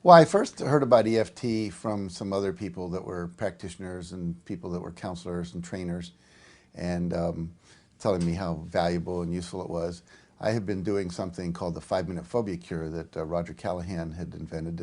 Well, I first heard about EFT from some other people that were practitioners and people that were counselors and trainers, and telling me how valuable and useful it was. I had been doing something called the 5-minute phobia cure that Roger Callahan had invented,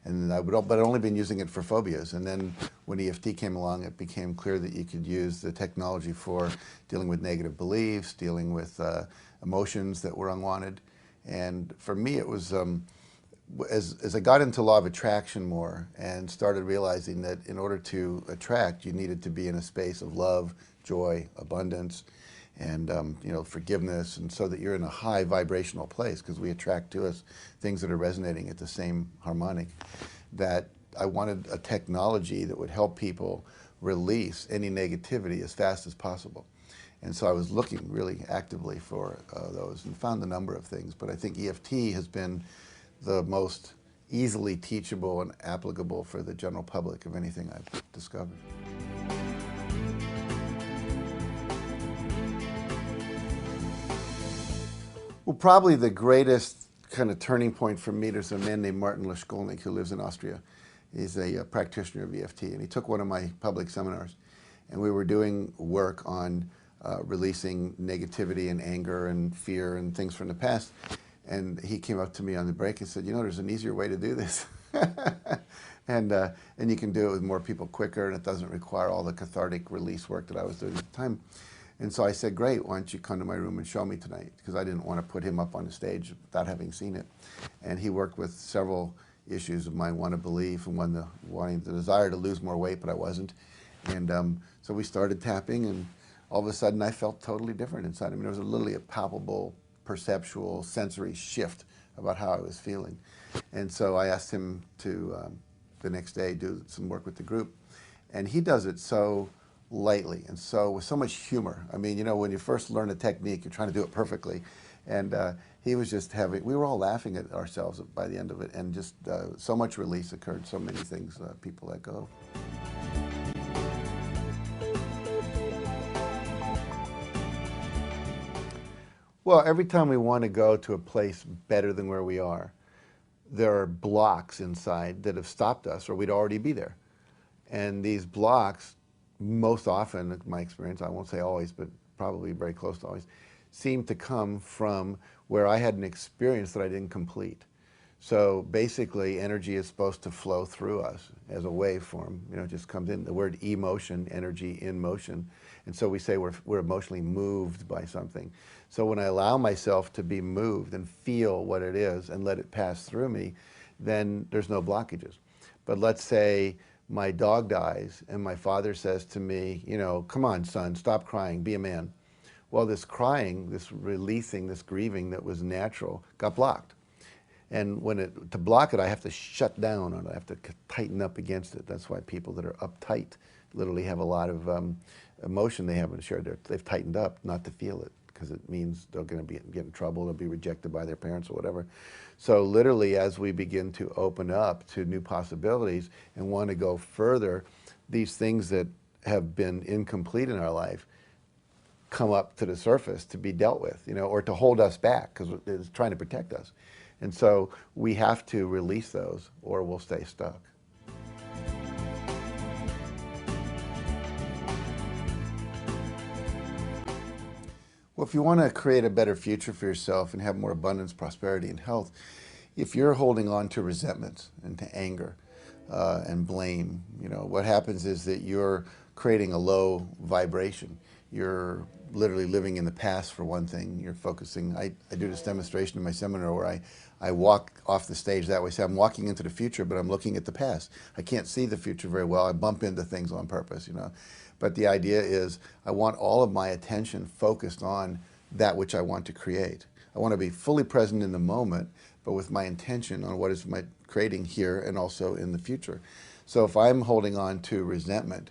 but I'd only been using it for phobias. And then when EFT came along, it became clear that you could use the technology for dealing with negative beliefs, dealing with emotions that were unwanted. And for me, it was as I got into law of attraction more and started realizing that in order to attract, you needed to be in a space of love, joy, abundance, and forgiveness, and so that you're in a high vibrational place, because we attract to us things that are resonating at the same harmonic. That I wanted a technology that would help people release any negativity as fast as possible. And so I was looking really actively for those and found a number of things. But I think EFT has been the most easily teachable and applicable for the general public of anything I've discovered. Well, probably the greatest kind of turning point for me, there's a man named Martin Leszkolnik who lives in Austria. He's a practitioner of EFT, and he took one of my public seminars, and we were doing work on releasing negativity and anger and fear and things from the past. And he came up to me on the break and said, you know, there's an easier way to do this. and you can do it with more people quicker, and it doesn't require all the cathartic release work that I was doing at the time. And so I said, great, why don't you come to my room and show me tonight? Because I didn't want to put him up on the stage without having seen it. And he worked with several issues of mine, one of belief and one wanting the desire to lose more weight, but I wasn't. And so we started tapping, and all of a sudden I felt totally different inside. I mean, there was literally a palpable perceptual sensory shift about how I was feeling. And so I asked him to the next day do some work with the group, and he does it so lightly and so with so much humor. I mean, you know, when you first learn a technique, you're trying to do it perfectly, and he was just we were all laughing at ourselves by the end of it, and just so much release occurred, so many things people let go. Well, every time we want to go to a place better than where we are, there are blocks inside that have stopped us, or we'd already be there. And these blocks, most often, in my experience, I won't say always, but probably very close to always, seem to come from where I had an experience that I didn't complete. So basically, energy is supposed to flow through us as a waveform. You know, it just comes in. The word emotion, energy in motion. And so we say we're emotionally moved by something. So when I allow myself to be moved and feel what it is and let it pass through me, then there's no blockages. But let's say my dog dies and my father says to me, you know, come on, son, stop crying, be a man. Well, this crying, this releasing, this grieving that was natural got blocked. And to block it, I have to shut down on it. I have to tighten up against it. That's why people that are uptight literally have a lot of emotion they haven't shared. They've tightened up not to feel it, because it means they're going to get in trouble, they'll be rejected by their parents or whatever. So literally, as we begin to open up to new possibilities and want to go further, these things that have been incomplete in our life come up to the surface to be dealt with, you know, or to hold us back, because it's trying to protect us. And so we have to release those, or we'll stay stuck. Well, if you want to create a better future for yourself and have more abundance, prosperity, and health, if you're holding on to resentments and to anger and blame, you know, what happens is that you're creating a low vibration. You're literally living in the past, for one thing. You're focusing. I do this demonstration in my seminar where I walk off the stage that way. So I'm walking into the future, but I'm looking at the past. I can't see the future very well. I bump into things on purpose, you know. But the idea is I want all of my attention focused on that which I want to create. I want to be fully present in the moment, but with my intention on what is my creating here and also in the future. So if I'm holding on to resentment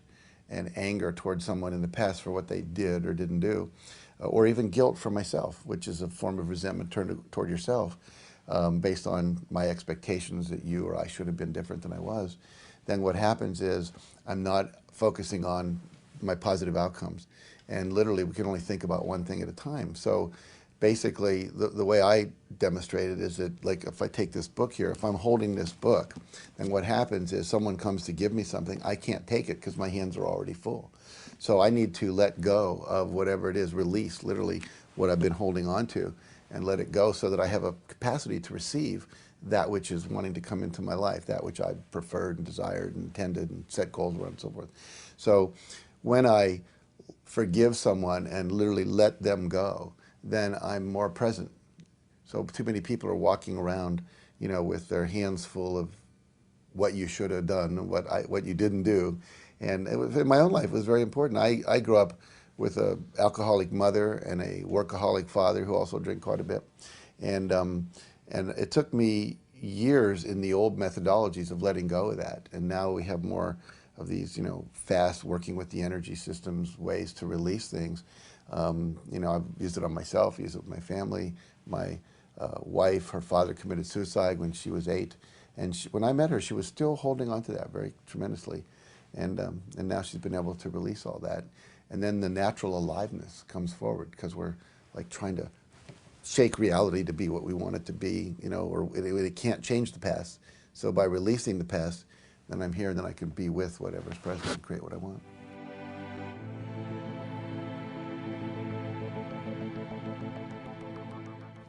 and anger towards someone in the past for what they did or didn't do, or even guilt for myself, which is a form of resentment toward yourself, based on my expectations that you or I should have been different than I was, then what happens is I'm not focusing on my positive outcomes. And literally, we can only think about one thing at a time. So basically the way I demonstrate it is that, like, if I take this book here, if I'm holding this book, then what happens is someone comes to give me something, I can't take it because my hands are already full. So I need to let go of whatever it is, release literally what I've been holding on to, and let it go so that I have a capacity to receive that which is wanting to come into my life, that which I preferred and desired and intended and set goals around and so forth. So when I forgive someone and literally let them go, then I'm more present. So too many people are walking around, with their hands full of what you should have done, what you didn't do. And in my own life, it was very important. I grew up with an alcoholic mother and a workaholic father who also drank quite a bit. And it took me years in the old methodologies of letting go of that. And now we have more of these, fast working with the energy systems, ways to release things. I've used it on myself, used it with my family. My wife, her father committed suicide when she was 8. And when I met her, she was still holding on to that very tremendously. And now she's been able to release all that. And then the natural aliveness comes forward because we're like trying to shake reality to be what we want it to be, or it can't change the past. So by releasing the past, then I'm here and then I can be with whatever's present and create what I want.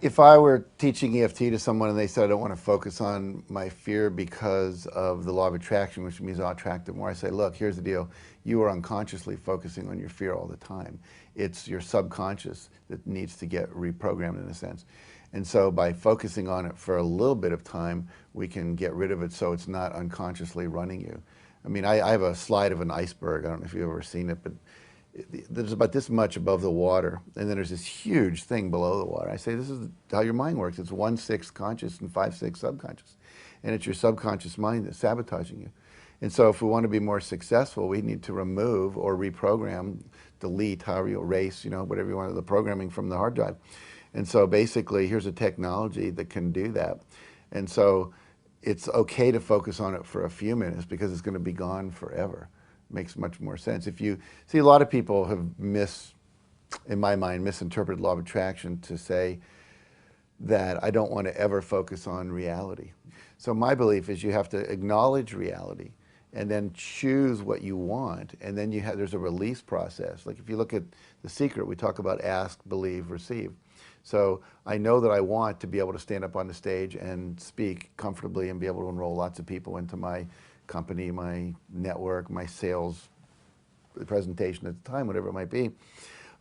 If I were teaching EFT to someone and they said, I don't want to focus on my fear because of the law of attraction, which means I'll attract it more, I say, look, here's the deal. You are unconsciously focusing on your fear all the time. It's your subconscious that needs to get reprogrammed in a sense. And so by focusing on it for a little bit of time, we can get rid of it so it's not unconsciously running you. I mean, I have a slide of an iceberg. I don't know if you've ever seen it, but there's about this much above the water, and then there's this huge thing below the water. I say this is how your mind works. It's 1/6 conscious and 5/6 subconscious, and it's your subconscious mind that's sabotaging you. And so if we want to be more successful, we need to remove or reprogram, delete, however you erase, whatever you want, the programming from the hard drive. And so basically, here's a technology that can do that. And so it's okay to focus on it for a few minutes because it's going to be gone forever. Makes much more sense. If you see, a lot of people have in my mind, misinterpreted law of attraction to say that I don't want to ever focus on reality. So my belief is you have to acknowledge reality and then choose what you want, and then there's a release process. Like if you look at The Secret, we talk about ask, believe, receive. So I know that I want to be able to stand up on the stage and speak comfortably and be able to enroll lots of people into my company, my network, my sales presentation at the time, whatever it might be.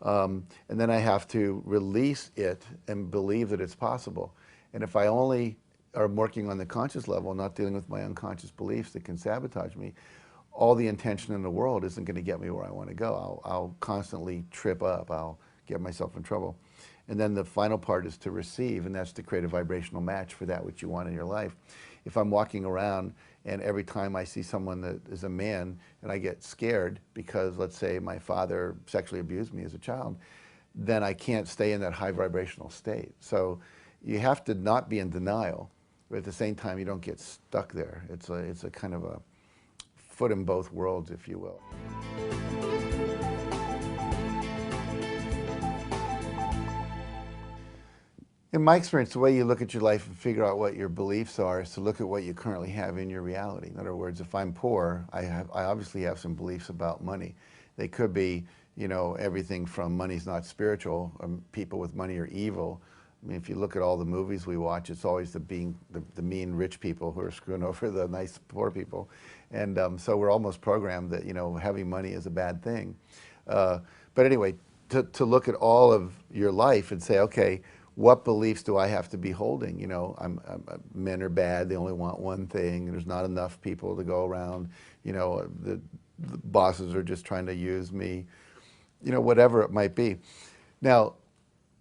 And then I have to release it and believe that it's possible. And if I only are working on the conscious level, not dealing with my unconscious beliefs that can sabotage me, all the intention in the world isn't going to get me where I want to go. I'll constantly trip up. I'll get myself in trouble. And then the final part is to receive, and that's to create a vibrational match for that which you want in your life. If I'm walking around and every time I see someone that is a man and I get scared because, let's say, my father sexually abused me as a child, then I can't stay in that high vibrational state. So you have to not be in denial, but at the same time you don't get stuck there. It's a kind of a foot in both worlds, if you will. In my experience, the way you look at your life and figure out what your beliefs are is to look at what you currently have in your reality. In other words, if I'm poor, I obviously have some beliefs about money. They could be, everything from money's not spiritual, or people with money are evil. I mean, if you look at all the movies we watch, it's always the mean rich people who are screwing over the nice poor people. And so we're almost programmed that, having money is a bad thing. But anyway, to look at all of your life and say, okay, what beliefs do I have to be holding? Men are bad, they only want one thing, there's not enough people to go around, the bosses are just trying to use me, whatever it might be. Now,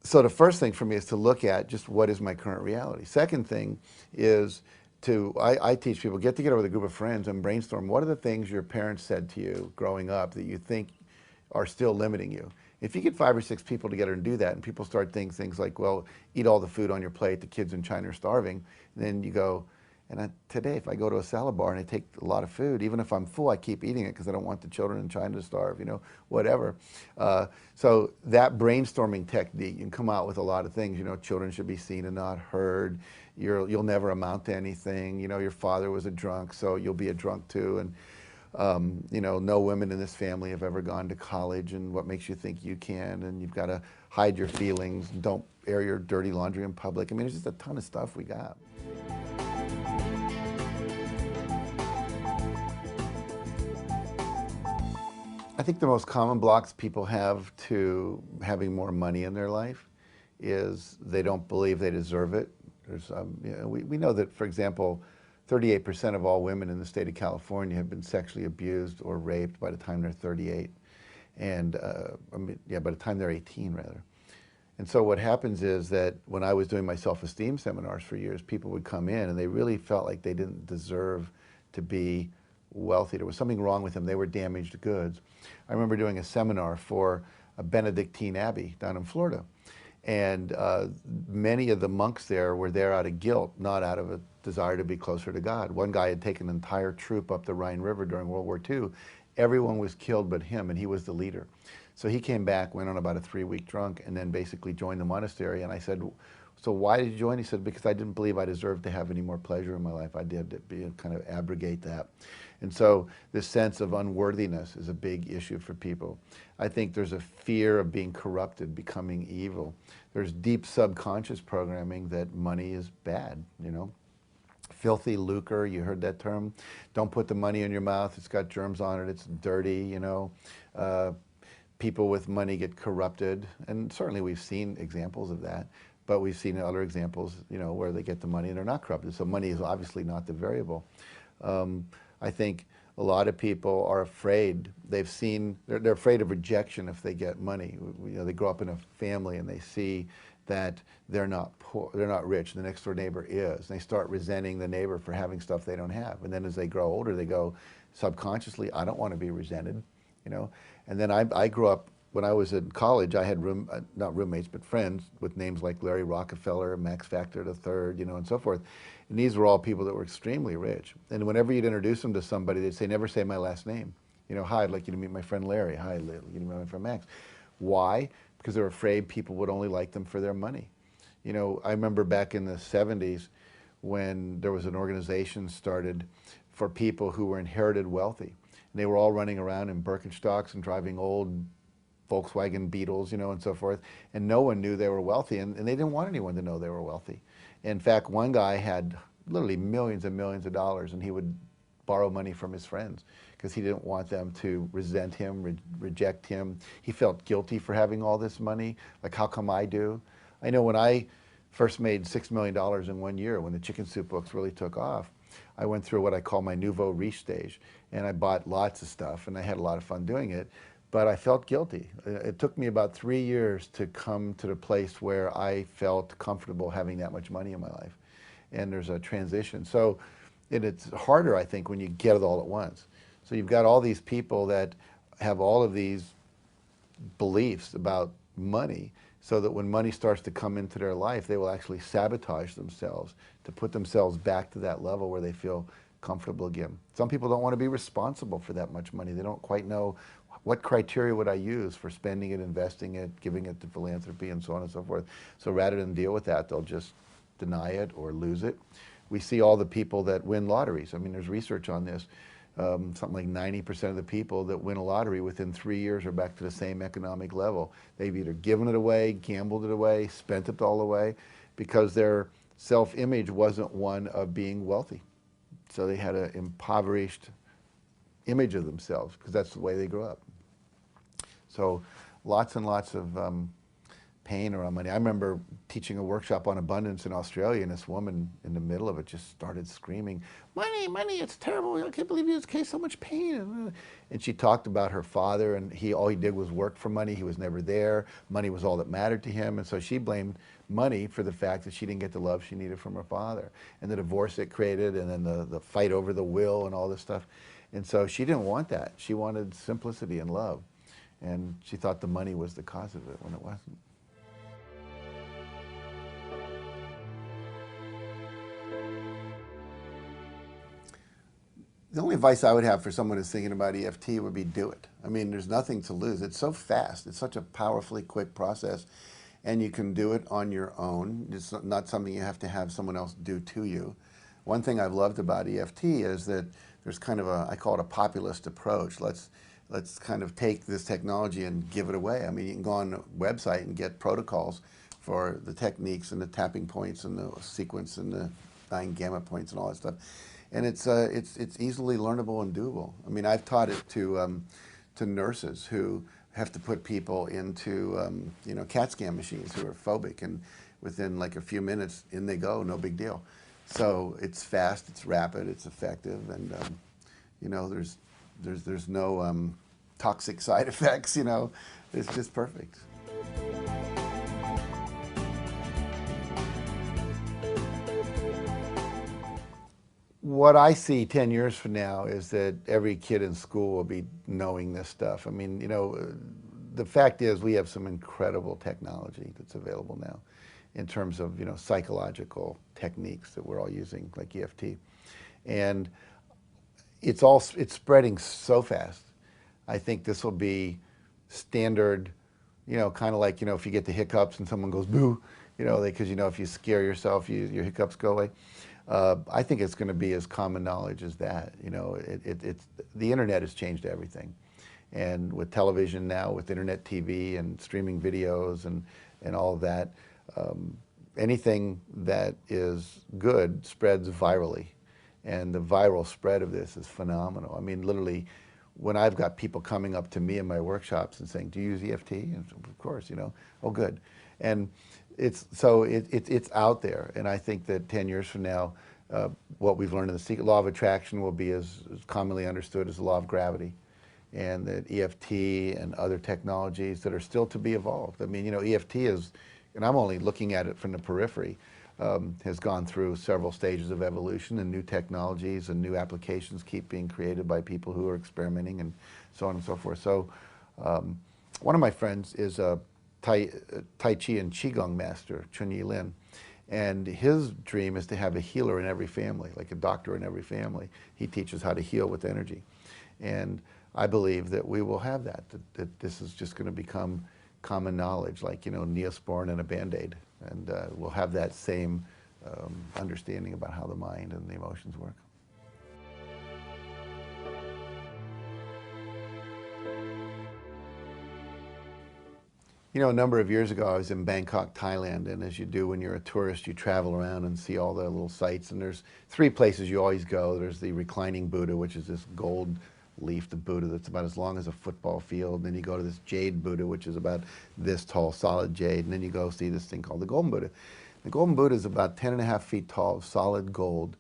so the first thing for me is to look at just what is my current reality. Second thing is I teach people, get together with a group of friends and brainstorm what are the things your parents said to you growing up that you think are still limiting you. If you get 5 or 6 people together and do that, and people start thinking things like, well, eat all the food on your plate, the kids in China are starving, and then you go, And today, if I go to a salad bar and I take a lot of food, even if I'm full, I keep eating it because I don't want the children in China to starve, whatever. So that brainstorming technique, you can come out with a lot of things. Children should be seen and not heard. You'll never amount to anything. Your father was a drunk, so you'll be a drunk too. And no women in this family have ever gone to college, and what makes you think you can, and you've got to hide your feelings, and don't air your dirty laundry in public. I mean, there's just a ton of stuff we got. I think the most common blocks people have to having more money in their life is they don't believe they deserve it. We know that, for example, 38% of all women in the state of California have been sexually abused or raped by the time they're 38. And, by the time they're 18, rather. And so what happens is that when I was doing my self-esteem seminars for years, people would come in and they really felt like they didn't deserve to be wealthy. There was something wrong with them. They were damaged goods. I remember doing a seminar for a Benedictine abbey down in Florida. And many of the monks there were there out of guilt, not out of a desire to be closer to God. One guy had taken an entire troop up the Rhine River during World War II. Everyone was killed but him, and he was the leader. So he came back, went on about a 3-week drunk, and then basically joined the monastery. And I said, so why did you join? He said, because I didn't believe I deserved to have any more pleasure in my life. I did to kind of abrogate that. And so this sense of unworthiness is a big issue for people. I think there's a fear of being corrupted, becoming evil. There's deep subconscious programming that money is bad, Filthy lucre, you heard that term. Don't put the money in your mouth, it's got germs on it, it's dirty, People with money get corrupted, and certainly we've seen examples of that, but we've seen other examples, where they get the money and they're not corrupted. So money is obviously not the variable. I think a lot of people are afraid. They're afraid of rejection if they get money. They grow up in a family and they see that they're not poor, they're not rich, the next door neighbor is. And they start resenting the neighbor for having stuff they don't have. And then as they grow older, they go subconsciously, I don't want to be resented, And then I grew up, when I was in college, I had not roommates, but friends with names like Larry Rockefeller, Max Factor III, and so forth. And these were all people that were extremely rich. And whenever you'd introduce them to somebody, they'd say, never say my last name. Hi, I'd like you to meet my friend Larry. Hi, I'd like you to meet my friend Max. Why? Because they're afraid people would only like them for their money. I remember back in the 70s when there was an organization started for people who were inherited wealthy. And they were all running around in Birkenstocks and driving old Volkswagen Beetles, and so forth. And no one knew they were wealthy, and they didn't want anyone to know they were wealthy. In fact, one guy had literally millions and millions of dollars, and he would borrow money from his friends because he didn't want them to resent him, reject him. He felt guilty for having all this money. Like, how come I do? I know when I first made $6 million in 1 year, when the Chicken Soup books really took off, I went through what I call my nouveau riche stage, and I bought lots of stuff, and I had a lot of fun doing it, but I felt guilty. It took me about 3 years to come to the place where I felt comfortable having that much money in my life, and there's a transition. So it's harder, I think, when you get it all at once. So you've got all these people that have all of these beliefs about money, so that when money starts to come into their life, they will actually sabotage themselves to put themselves back to that level where they feel comfortable again. Some people don't want to be responsible for that much money. They don't quite know what criteria would I use for spending it, investing it, giving it to philanthropy, and so on and so forth. So rather than deal with that, they'll just deny it or lose it. We see all the people that win lotteries. I mean, there's research on this. Something like 90% of the people that win a lottery within 3 years are back to the same economic level. They've either given it away, gambled it away, spent it all away, because their self-image wasn't one of being wealthy. So they had an impoverished image of themselves because that's the way they grew up. So lots and lots of pain around money. I remember teaching a workshop on abundance in Australia, and this woman in the middle of it just started screaming, money, money, it's terrible. I can't believe you just caused so much pain. And she talked about her father, and all he did was work for money. He was never there. Money was all that mattered to him. And so she blamed money for the fact that she didn't get the love she needed from her father, and the divorce it created, and then the fight over the will and all this stuff. And so she didn't want that. She wanted simplicity and love. And she thought the money was the cause of it when it wasn't. The only advice I would have for someone who's thinking about EFT would be do it. I mean, there's nothing to lose. It's so fast. It's such a powerfully quick process, and you can do it on your own. It's not something you have to have someone else do to you. One thing I've loved about EFT is that there's kind of a, I call it a populist approach. Let's kind of take this technology and give it away. I mean, you can go on a website and get protocols for the techniques and the tapping points and the sequence and the 9 gamma points and all that stuff. And it's easily learnable and doable. I mean, I've taught it to nurses who have to put people into you know, CAT scan machines who are phobic, and within like a few minutes, in they go, no big deal. So it's fast, it's rapid, it's effective, and you know, there's no toxic side effects. You know, it's just perfect. What I see 10 years from now is that every kid in school will be knowing this stuff. I mean, you know, the fact is we have some incredible technology that's available now in terms of, you know, psychological techniques that we're all using, like EFT. And it's spreading so fast. I think this will be standard, you know, kind of like, you know, if you get the hiccups and someone goes boo, you know, because, you know, if you scare yourself, your hiccups go away. I think it's going to be as common knowledge as that. You know, the internet has changed everything. And with television now, with internet TV and streaming videos and all of that, anything that is good spreads virally. And the viral spread of this is phenomenal. I mean, literally, when I've got people coming up to me in my workshops and saying, do you use EFT? And of course, you know, oh, good. And it's out there. And I think that 10 years from now, what we've learned in the secret law of attraction will be as commonly understood as the law of gravity. And that EFT and other technologies that are still to be evolved. I mean, you know, EFT is, and I'm only looking at it from the periphery, has gone through several stages of evolution, and new technologies and new applications keep being created by people who are experimenting and so on and so forth. So one of my friends is a Tai Chi and Qigong master, Chun-Yi Lin, and his dream is to have a healer in every family, like a doctor in every family. He teaches how to heal with energy. And I believe that we will have that this is just going to become common knowledge, like, you know, Neosporin and a Band-Aid. And we'll have that same understanding about how the mind and the emotions work. You know, a number of years ago, I was in Bangkok, Thailand, and as you do when you're a tourist, you travel around and see all the little sites, and there's 3 places you always go. There's the reclining Buddha, which is this gold-leafed Buddha that's about as long as a football field. Then you go to this jade Buddha, which is about this tall, solid jade, and then you go see this thing called the golden Buddha. The golden Buddha is about 10.5 feet tall, solid gold,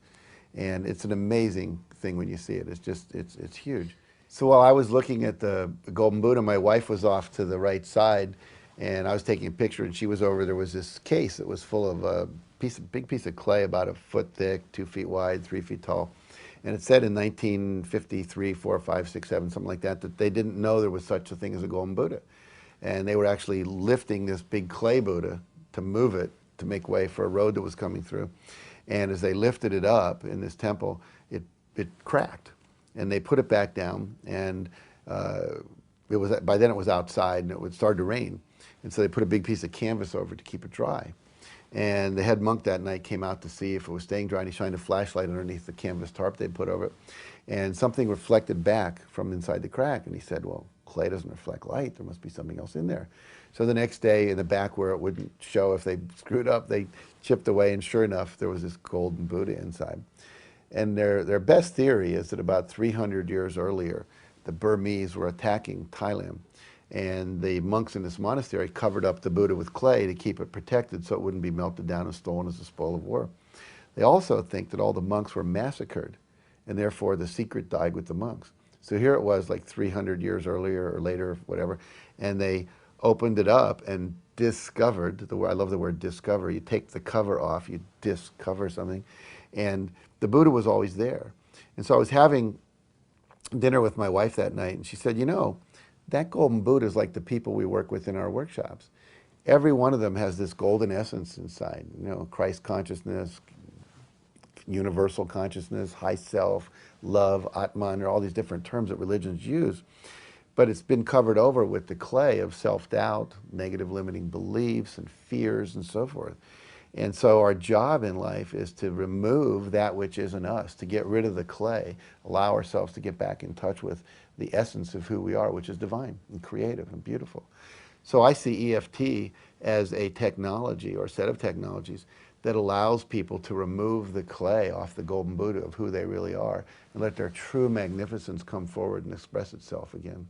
and it's an amazing thing when you see it. It's just, it's huge. So while I was looking at the golden Buddha, my wife was off to the right side, and I was taking a picture, and she was over. There was this case that was full of a big piece of clay, about 1 foot thick, 2 feet wide, 3 feet tall. And it said in 1953, 4, 5, 6, 7, something like that, that they didn't know there was such a thing as a golden Buddha. And they were actually lifting this big clay Buddha to move it, to make way for a road that was coming through. And as they lifted it up in this temple, it cracked. And they put it back down, and by then it was outside, and it would start to rain. And so they put a big piece of canvas over it to keep it dry. And the head monk that night came out to see if it was staying dry, and he shined a flashlight underneath the canvas tarp they'd put over it. And something reflected back from inside the crack. And he said, well, clay doesn't reflect light. There must be something else in there. So the next day, in the back where it wouldn't show if they screwed up, they chipped away, and sure enough, there was this golden Buddha inside. And their best theory is that about 300 years earlier, the Burmese were attacking Thailand. And the monks in this monastery covered up the Buddha with clay to keep it protected so it wouldn't be melted down and stolen as a spoil of war. They also think that all the monks were massacred, and therefore the secret died with the monks. So here it was like 300 years earlier or later, whatever, and they opened it up and discovered, I love the word discover, you take the cover off, you discover something, and the Buddha was always there. And so I was having dinner with my wife that night, and she said, you know, that golden Buddha is like the people we work with in our workshops. Every one of them has this golden essence inside, you know, Christ consciousness, universal consciousness, high self, love, Atman, or all these different terms that religions use. But it's been covered over with the clay of self-doubt, negative limiting beliefs, and fears, and so forth. And so our job in life is to remove that which isn't us, to get rid of the clay, allow ourselves to get back in touch with the essence of who we are, which is divine and creative and beautiful. So I see EFT as a technology or set of technologies that allows people to remove the clay off the golden Buddha of who they really are and let their true magnificence come forward and express itself again.